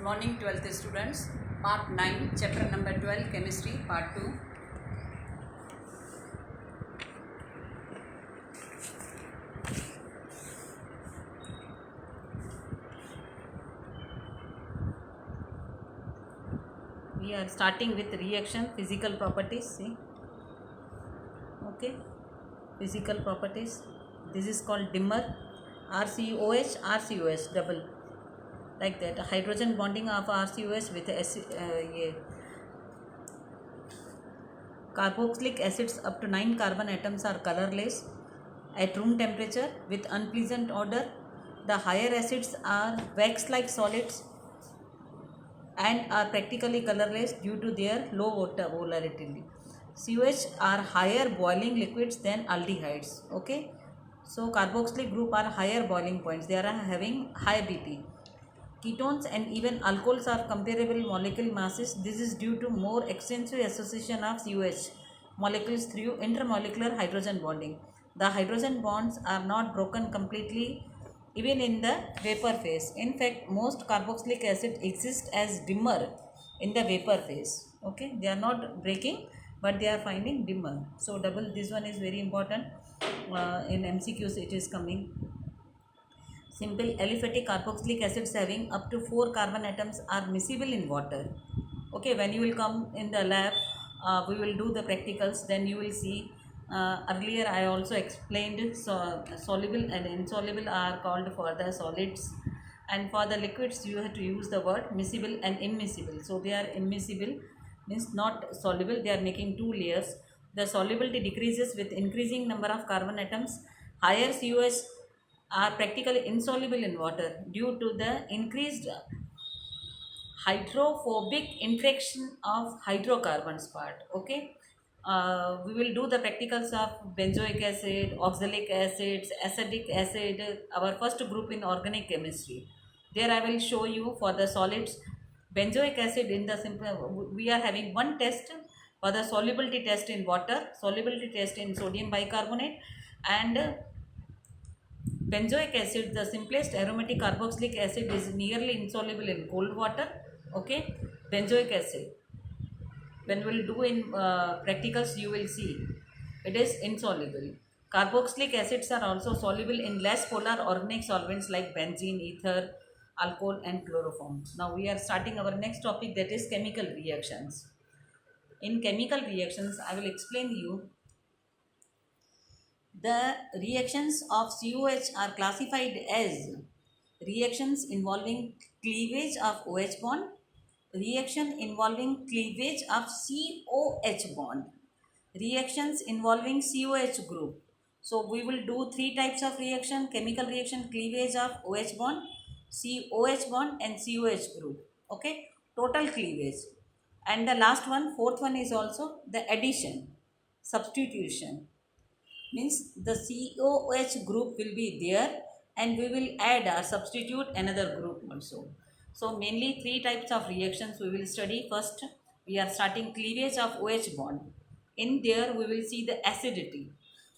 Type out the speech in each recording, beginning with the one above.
Morning 12th students, part 9, chapter number 12, chemistry, part 2. We are starting with reaction, physical properties. See, okay, physical properties. This is called dimmer, RCOH, RCOH double, like that. Hydrogen bonding of RCOH with carboxylic acids up to 9 carbon atoms are colorless at room temperature with unpleasant odor. The higher acids are wax-like solids and are practically colorless due to their low water volatility. COH are higher boiling liquids than aldehydes. Okay, so carboxylic group are higher boiling points. They are having high BP. Ketones and even alcohols are comparable molecular masses. This is due to more extensive association of COH molecules through intermolecular hydrogen bonding. The hydrogen bonds are not broken completely even in the vapor phase. In fact, most carboxylic acid exist as dimmer in the vapor phase. Okay, they are not breaking, but they are finding dimmer. So double, this one is very important. In MCQs it is coming. Simple aliphatic carboxylic acids having up to 4 carbon atoms are miscible in water. Okay, when you will come in the lab, we will do the practicals, then you will see. Earlier I also explained soluble and insoluble are called for the solids, and for the liquids you have to use the word miscible and immiscible. So they are immiscible means not soluble, they are making two layers. The solubility decreases with increasing number of carbon atoms. Higher COH are practically insoluble in water due to the increased hydrophobic interaction of hydrocarbons part. Okay, we will do the practicals of benzoic acid, oxalic acids, acetic acid, our first group in organic chemistry. There I will show you for the solids. Benzoic acid, in the simple, we are having one test for the solubility test in water, solubility test in sodium bicarbonate, and benzoic acid, the simplest aromatic carboxylic acid, is nearly insoluble in cold water. Okay, benzoic acid, when we'll do in practicals, you will see it is insoluble. Carboxylic acids are also soluble in less polar organic solvents like benzene, ether, alcohol, and chloroform. Now we are starting our next topic, that is chemical reactions. In chemical reactions, I will explain you. The reactions of COH are classified as reactions involving cleavage of OH bond, reaction involving cleavage of COH bond, reactions involving COH group. So we will do three types of reaction: chemical reaction, cleavage of OH bond, COH bond, and COH group. Okay, total cleavage. And the last one, fourth one, is also the addition, substitution. Means the COH group will be there and we will add or substitute another group also. So mainly three types of reactions we will study. First, we are starting cleavage of OH bond. In there we will see the acidity.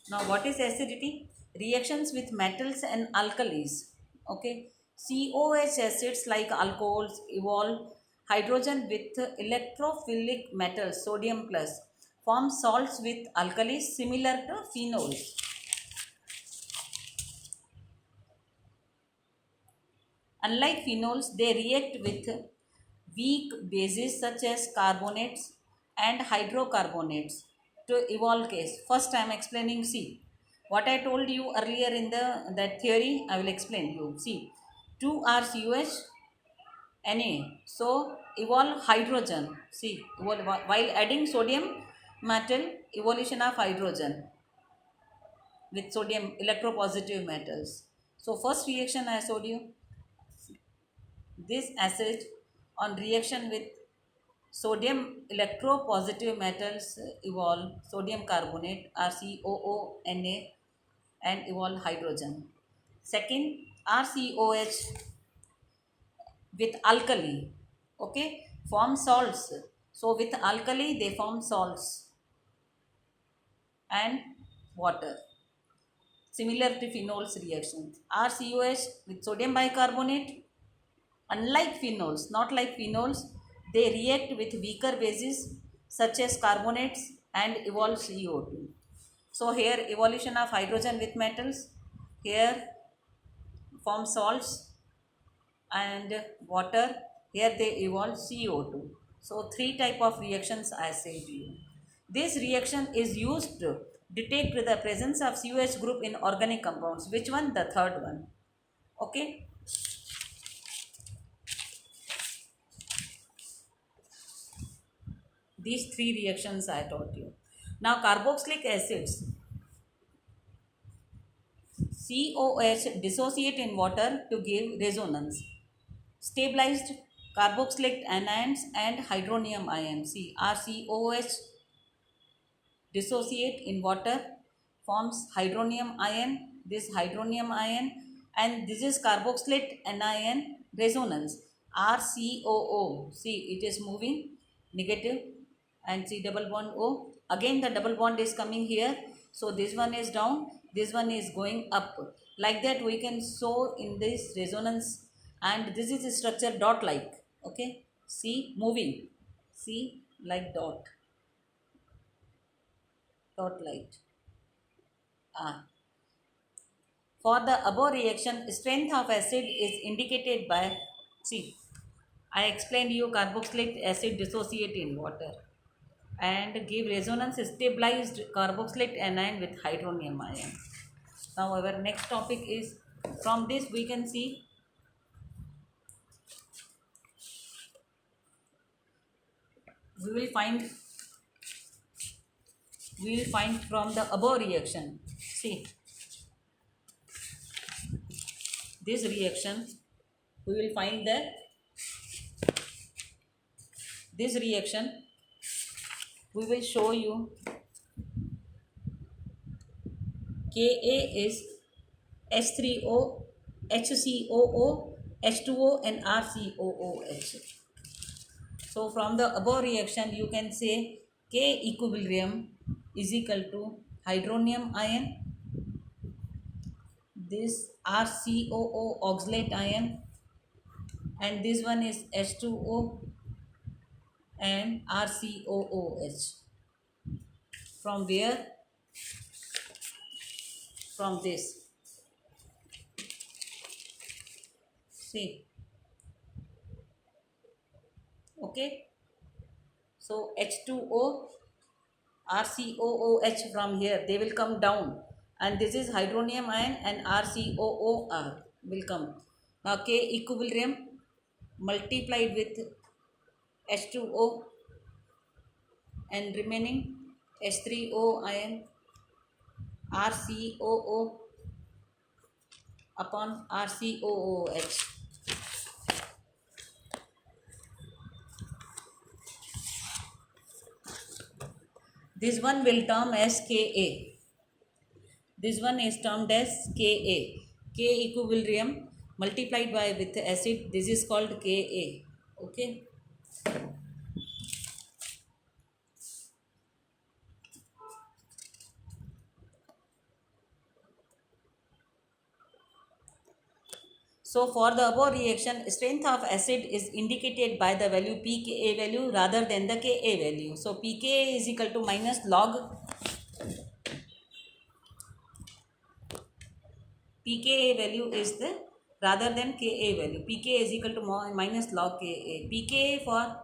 Now what is acidity? Reactions with metals and alkalis. Okay. COH acids like alcohols evolve hydrogen with electrophilic metals, sodium plus, form salts with alkalis similar to phenols. Unlike phenols, they react with weak bases such as carbonates and hydrocarbonates to evolve case. First I am explaining. See, what I told you earlier in the that theory, I will explain you. See, 2 are COH Na. So evolve hydrogen. See, while adding sodium metal, evolution of hydrogen with sodium electropositive metals. So first reaction I showed you, this acid on reaction with sodium electropositive metals evolve sodium carbonate RCOONA and evolve hydrogen. Second, RCOH with alkali, okay, form salts. So with alkali they form salts and water, similar to phenols reactions. RCOH with sodium bicarbonate Unlike phenols, not like phenols, they react with weaker bases such as carbonates and evolve CO2. So here evolution of hydrogen with metals, here form salts and water, here they evolve CO2. So three type of reactions I said to you. This reaction is used to detect the presence of COH group in organic compounds. Which one? The third one. Okay. These three reactions I taught you. Now carboxylic acids COH dissociate in water to give resonance. Stabilized carboxylic anions and hydronium ions. See, RCOH dissociate in water, forms hydronium ion. This hydronium ion, and this is carboxylate anion resonance. RCOO. See, it is moving negative, and C double bond O. Again the double bond is coming here. So this one is down, this one is going up. Like that we can show in this resonance, and this is the structure dot like. Okay. See, moving. See, like dot light. For the above reaction, strength of acid is indicated by, see, I explained you carboxylic acid dissociate in water and give resonance stabilized carboxylate anion with hydronium ion. Now our next topic is, from this we can see we will find from the above reaction. See, this reaction we will find that this reaction we will show you Ka is H3O, HCOO, H2O and RCOOH. So from the above reaction you can say K equilibrium is equal to hydronium ion, this RCOO oxalate ion, and this one is H2O and RCOOH. From where? From this. See. Okay. So H2O, RCOOH from here, they will come down, and this is hydronium ion and RCOOR will come. Now K equilibrium multiplied with H2O and remaining H3O ion RCOO upon RCOOH. This one will term as Ka. This one is termed as Ka. K equilibrium multiplied by with acid. This is called Ka. Okay. So for the above reaction, strength of acid is indicated by the value pKa value rather than the Ka value. So pKa is equal to minus log pKa value is the rather than Ka value. pKa is equal to minus log Ka. pKa for,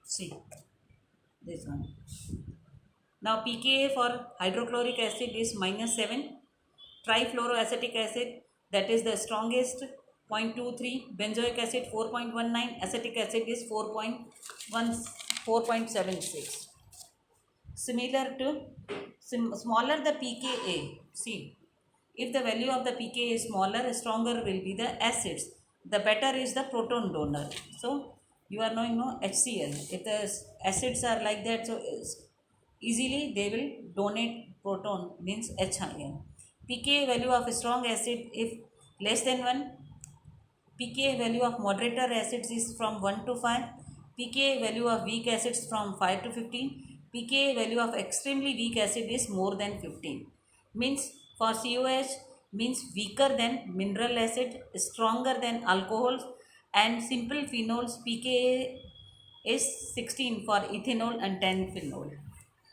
see, this one. Now pKa for hydrochloric acid is minus 7. Trifluoroacetic acid, that is the strongest, 0.23. Benzoic acid 4.19. Acetic acid is 4.76. Similar to smaller the pKa. See, if the value of the pKa is smaller, stronger will be the acids. The better is the proton donor. So you are knowing no HCl. If the acids are like that, so easily they will donate proton, means H ion. pKa value of strong acid if less than 1. pKa value of moderator acids is from 1 to 5. pKa value of weak acids from 5 to 15. pKa value of extremely weak acid is more than 15. Means for COH means weaker than mineral acid, stronger than alcohols, and simple phenols pKa is 16 for ethanol and 10 phenol.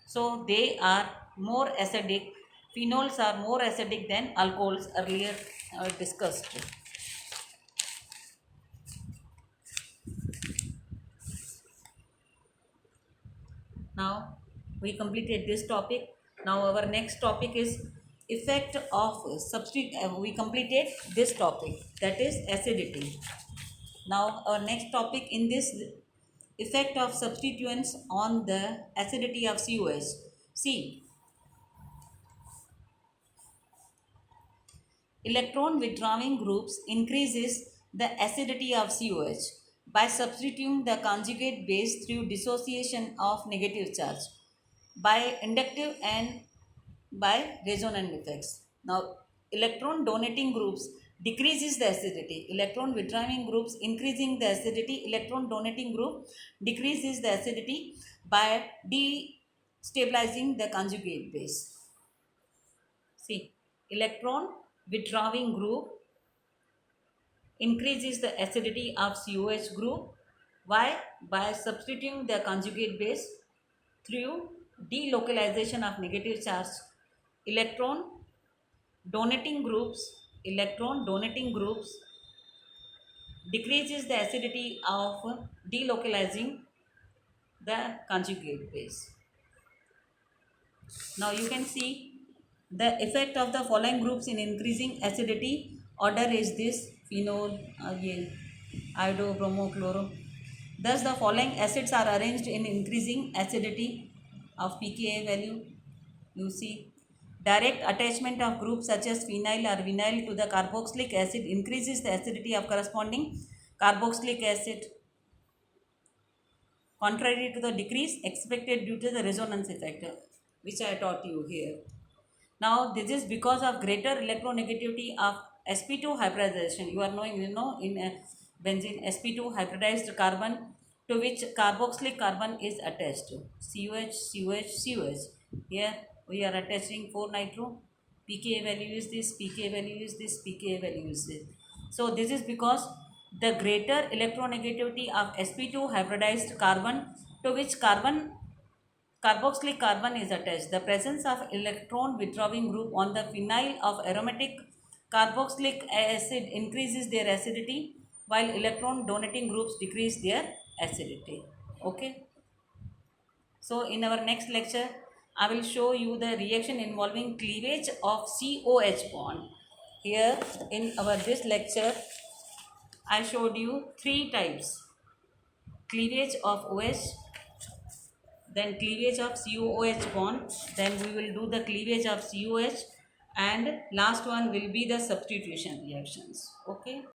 So they are more acidic. Phenols are more acidic than alcohols earlier discussed. Now we completed this topic. Now our next topic is effect of substitute. We completed this topic, that is acidity. Now our next topic in this, effect of substituents on the acidity of COH. See, electron withdrawing groups increases the acidity of COH by substituting the conjugate base through dissociation of negative charge by inductive and by resonant effects. Now, electron donating groups decreases the acidity. Electron withdrawing groups increasing the acidity. Electron donating group decreases the acidity by destabilizing the conjugate base. See, electron withdrawing group increases the acidity of COH group. Why? By substituting the conjugate base through delocalization of negative charge. Electron donating groups decreases the acidity of delocalizing the conjugate base. Now you can see the effect of the following groups in increasing acidity. Order is this: phenol, again iodo, bromo, chloro. Thus the following acids are arranged in increasing acidity of pKa value. You see, direct attachment of groups such as phenyl or vinyl to the carboxylic acid increases the acidity of corresponding carboxylic acid, contrary to the decrease expected due to the resonance effect, which I taught you here. Now this is because of greater electronegativity of sp2 hybridization. You are knowing, in benzene sp2 hybridized carbon to which carboxylic carbon is attached. COH, COH, COH. Here we are attaching 4-nitro. pKa value is this, pKa value is this, pKa value is this. So this is because the greater electronegativity of sp2 hybridized carbon to which carboxylic carbon is attached. The presence of electron withdrawing group on the phenyl of aromatic carboxylic acid increases their acidity, while electron donating groups decrease their acidity. Okay. So in our next lecture, I will show you the reaction involving cleavage of COH bond. Here in our this lecture, I showed you 3 types: cleavage of OH, then cleavage of COOH bond, then we will do the cleavage of COH, and last one will be the substitution reactions. Okay.